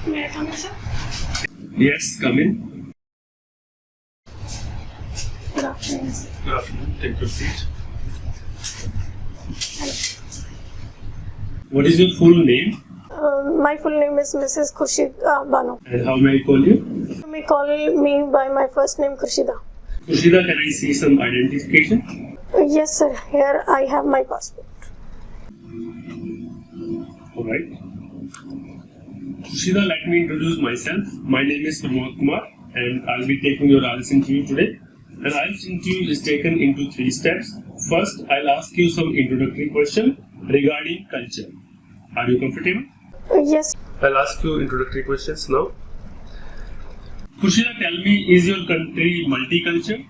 May I come in, sir? Yes, come in. Good afternoon, sir. Good afternoon. Take your seat. What is your full name My full name is Mrs. Khurshida Bano. and how may I call you? You may call me by my first name Khurshida. Kushida, can I see some identification? Yes, sir. Here I have my passport. Alright. Kushida, let me introduce myself. My name is Pramod Kumar and I'll be taking your IELTS interview today. An IELTS interview is taken into 3 steps. First, I'll ask you some introductory questions regarding culture. Are you comfortable? Yes. I'll ask you introductory questions now. Kushida, tell me, is your country multicultural?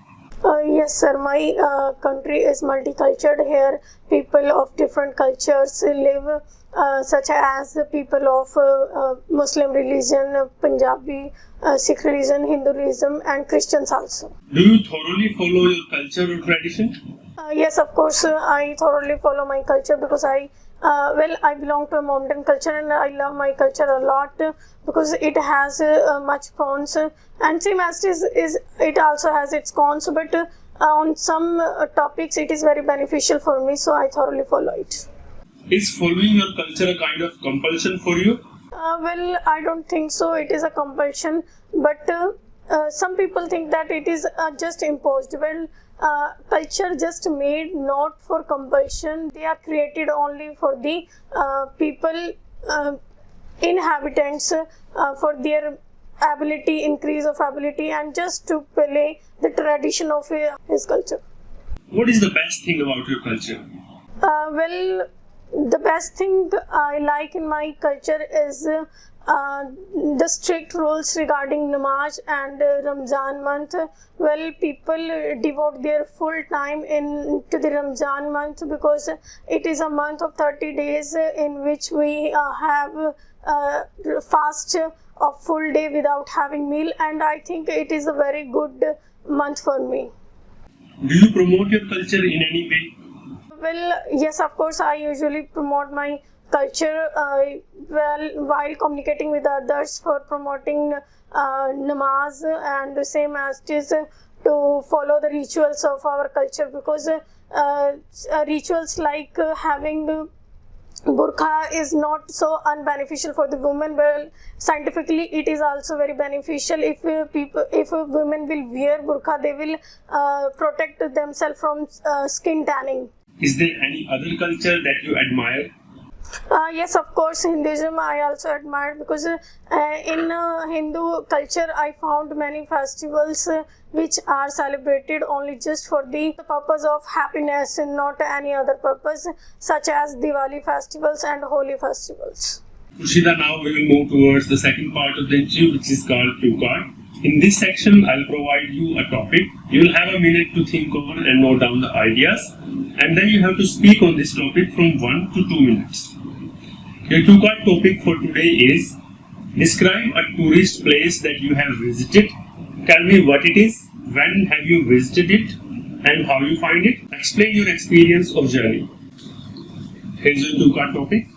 Yes, sir. My country is multicultural. Here, people of different cultures live, such as the people of Muslim religion, Punjabi, Sikh religion, Hinduism, and Christians also. Do you thoroughly follow your culture or tradition? Yes, of course. I thoroughly follow my culture because I belong to a Mohammedan culture and I love my culture a lot because it has much pros and same as it also has its cons, but on some topics it is very beneficial for me, so I thoroughly follow it. Is following your culture a kind of compulsion for you? I don't think so. It is a compulsion, but some people think that it is just imposed. Culture just made not for compulsion. They are created only for the people, inhabitants, for their ability, increase of ability, and just to play the tradition of his culture. What is the best thing about your culture? The best thing I like in my culture is the strict rules regarding Namaz and Ramzan month. People devote their full time into the Ramzan month because it is a month of 30 days in which we have fast of full day without having meal, and I think it is a very good month for me. Do you promote your culture in any way? Yes, of course, I usually promote my culture while communicating with others for promoting namaz, and the same as it is to follow the rituals of our culture, because rituals like having burqa is not so unbeneficial for the women. Scientifically it is also very beneficial. If women will wear burqa, they will protect themselves from skin tanning. Is there any other culture that you admire? Yes, of course, Hinduism I also admire because in Hindu culture I found many festivals which are celebrated only just for the purpose of happiness and not any other purpose, such as Diwali festivals and Holi festivals. Kushida, now we will move towards the second part of the interview, which is called Cue Card. In this section, I'll provide you a topic. You will have a minute to think over and note down the ideas, and then you have to speak on this topic from 1 to 2 minutes. Your Cue Card topic for today is: describe a tourist place that you have visited. Tell me what it is, when have you visited it, and how you find it. Explain your experience of journey. Here's your Cue Card topic.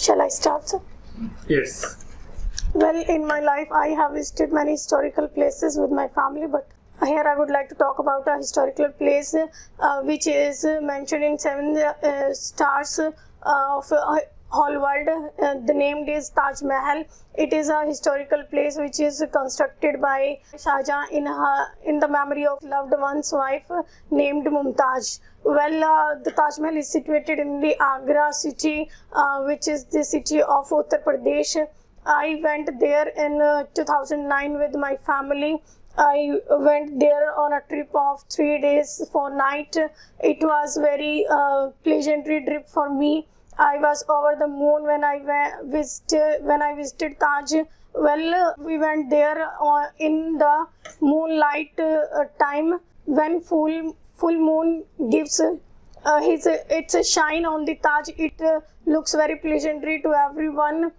Shall I start, sir? Yes. In my life I have visited many historical places with my family, but here I would like to talk about a historical place which is mentioned in 7 stars of whole world. The name is Taj Mahal. It is a historical place which is constructed by Shah Jahan in the memory of loved one's wife named Mumtaz. The Taj Mahal is situated in the Agra city, which is the city of Uttar Pradesh. I went there in 2009 with my family. I went there on a trip of 3 days, 4 nights. It was very pleasantry trip for me. I was over the moon when I visited Taj. Well, we went there in the moonlight time when full moon gives it's a shine on the Taj. It looks very pleasantry to everyone.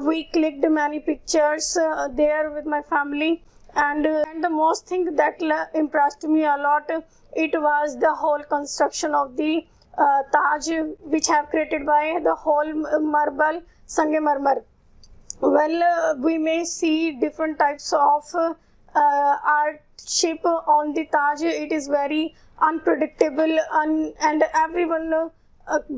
We clicked many pictures there with my family, and the most thing that impressed me a lot, it was the whole construction of the Taj, which have created by the whole marble Sangemarmar. Well, we may see different types of artship on the Taj. It is very unpredictable, and everyone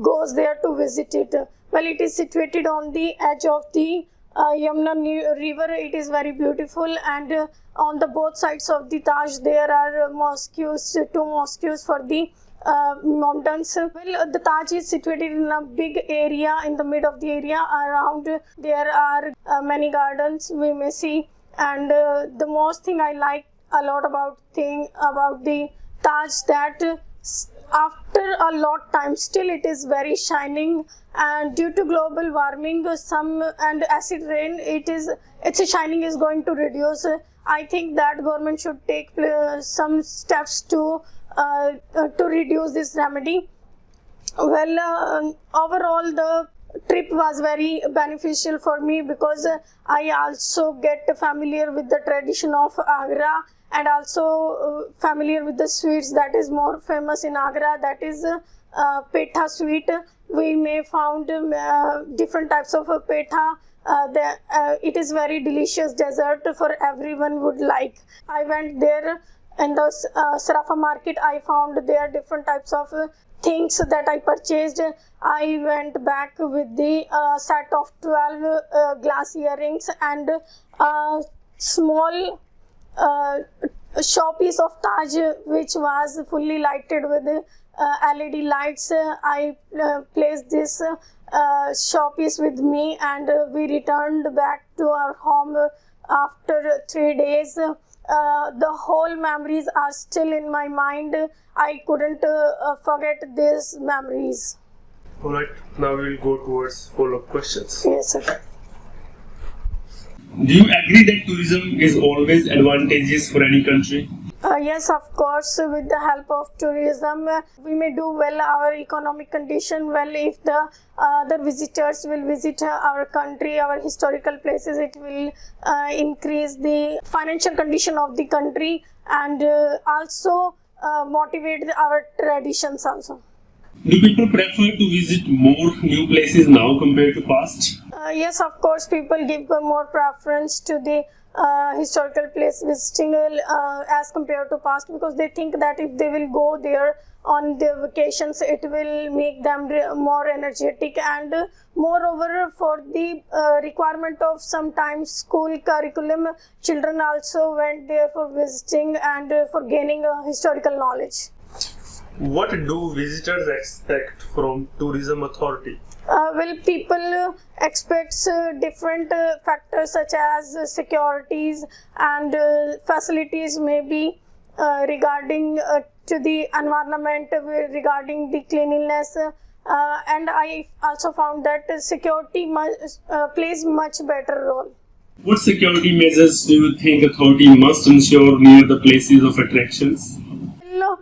goes there to visit it. Well, it is situated on the edge of the Yamuna river. It is very beautiful, and on the both sides of the Taj there are mosques, 2 mosques for the mountains. Well, the Taj is situated in a big area. In the mid of the area around there are many gardens we may see, and the most thing I like a lot about the Taj, that after a lot time still it is very shining, and due to global warming and acid rain, its shining is going to reduce. I think that government should take some steps to reduce this remedy. Well, overall the trip was very beneficial for me, because I also get familiar with the tradition of Agra, and also familiar with the sweets that is more famous in Agra, that is petha sweet. We may found different types of petha. It is very delicious dessert for everyone would like. I went there in the Sarafa market. I found there different types of things that I purchased. I went back with the set of 12 glass earrings and small showpiece of Taj, which was fully lighted with LED lights. I placed this showpiece with me, and we returned back to our home after 3 days. The whole memories are still in my mind. I couldn't forget these memories. Alright, now we will go towards follow-up questions. Yes, sir. Do you agree that tourism is always advantageous for any country? Yes, of course. With the help of tourism, we may do well our economic condition. Well, if the other visitors will visit our country, our historical places, it will increase the financial condition of the country, and also motivate our traditions also. Do people prefer to visit more new places now compared to past? Yes, of course, people give more preference to the historical place visiting as compared to past, because they think that if they will go there on their vacations, it will make them more energetic, and moreover, for the requirement of sometimes school curriculum, children also went there for visiting and for gaining historical knowledge. What do visitors expect from tourism authority? Well, people expect different factors such as securities and facilities, maybe regarding to the environment, regarding the cleanliness, and I also found that security plays much better role. What security measures do you think authority must ensure near the places of attractions? Well,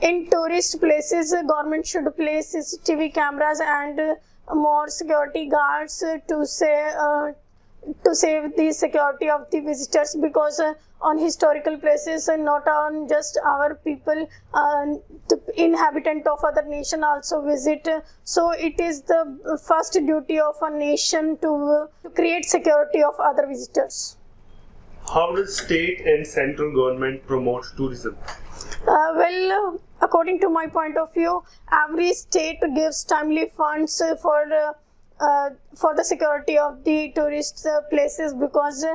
in tourist places, government should place CCTV cameras and more security guards to save the security of the visitors, because on historical places, not on just our people, the inhabitant of other nation also visit. So it is the first duty of a nation to create security of other visitors. How does state and central government promote tourism? Well, according to my point of view, every state gives timely funds for the security of the tourist places, because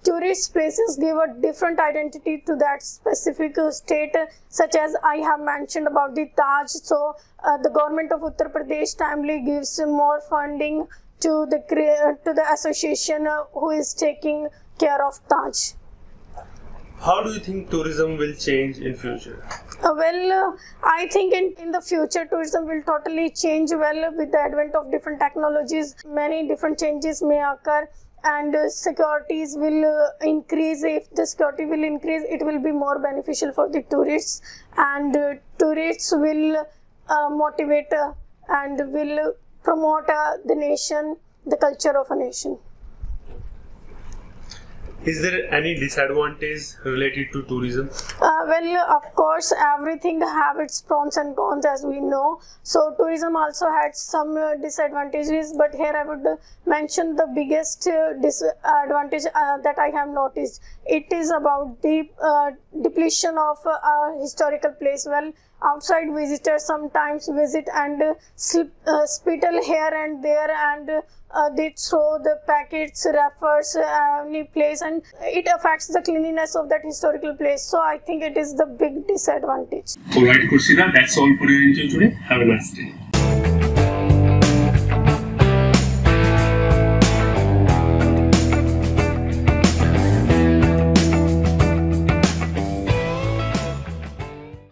tourist places give a different identity to that specific state, such as I have mentioned about the Taj. So the government of Uttar Pradesh timely gives more funding to the association who is taking care of Taj. How do you think tourism will change in future? I think in the future tourism will totally change with the advent of different technologies. Many different changes may occur, and securities will increase. If the security will increase, it will be more beneficial for the tourists, and tourists will motivate and will promote the nation, the culture of a nation. Is there any disadvantage related to tourism? Of course, everything have its pros and cons, as we know. So tourism also had some disadvantages, but here I would mention the biggest disadvantage that I have noticed. It is about the depletion of a historical place. Well, outside visitors sometimes visit and spittle here and there, and they throw the packets, wrappers, any place, and it affects the cleanliness of that historical place. So I think it is the big disadvantage. Alright, Khurshida, that's all for your interview today. Have a nice day.